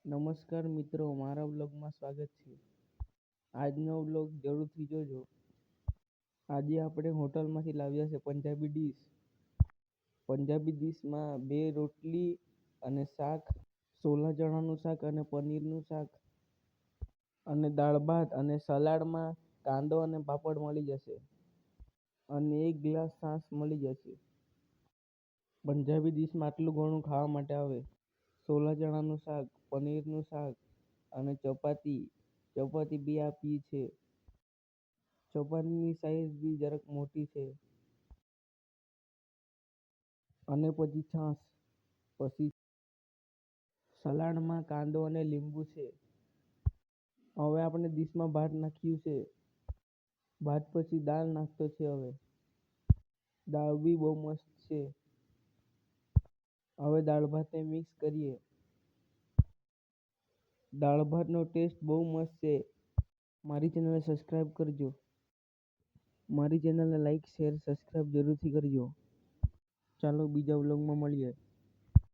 નમસ્કાર મિત્રો, મારા વ્લોગમાં સ્વાગત છે. આજનો વ્લોગ જરૂરથી જોજો. આજે આપણે હોટલમાંથી લાવ્યા છે પંજાબી ડીશ. પંજાબી ડીશમાં 2 રોટલી અને શાક, સોલા ચણાનું શાક અને પનીરનું શાક અને દાળ ભાત અને સલાડમાં કાંદો અને પાપડ મળી જશે અને 1 ગ્લાસ છાશ મળી જશે. પંજાબી ડીશમાં આટલું ઘણું ખાવા માટે આવે. સોલા ચણાનું શાક, પનીરનું શાક અને ચપાતી 2 આપી છે. ચપાતીની સાઈઝ બી જરાક મોટી છે અને પછી છાશ, પછી સલાડમાં કાંદો અને લીંબુ છે. હવે આપણે ડીશમાં ભાત નાખ્યું છે. ભાત પછી દાળ નાખતો છે. હવે દાળ બી બહુ મસ્ત છે. હવે દાળ ભાતને મિક્સ કરીએ. દાળ ભાતનો ટેસ્ટ બહુ મસ્ત છે. મારી ચેનલને સબસ્ક્રાઈબ કરજો. મારી ચેનલને લાઈક, શેર, સબસ્ક્રાઈબ જરૂરથી કરજો. ચાલો બીજા વ્લોગમાં મળીએ.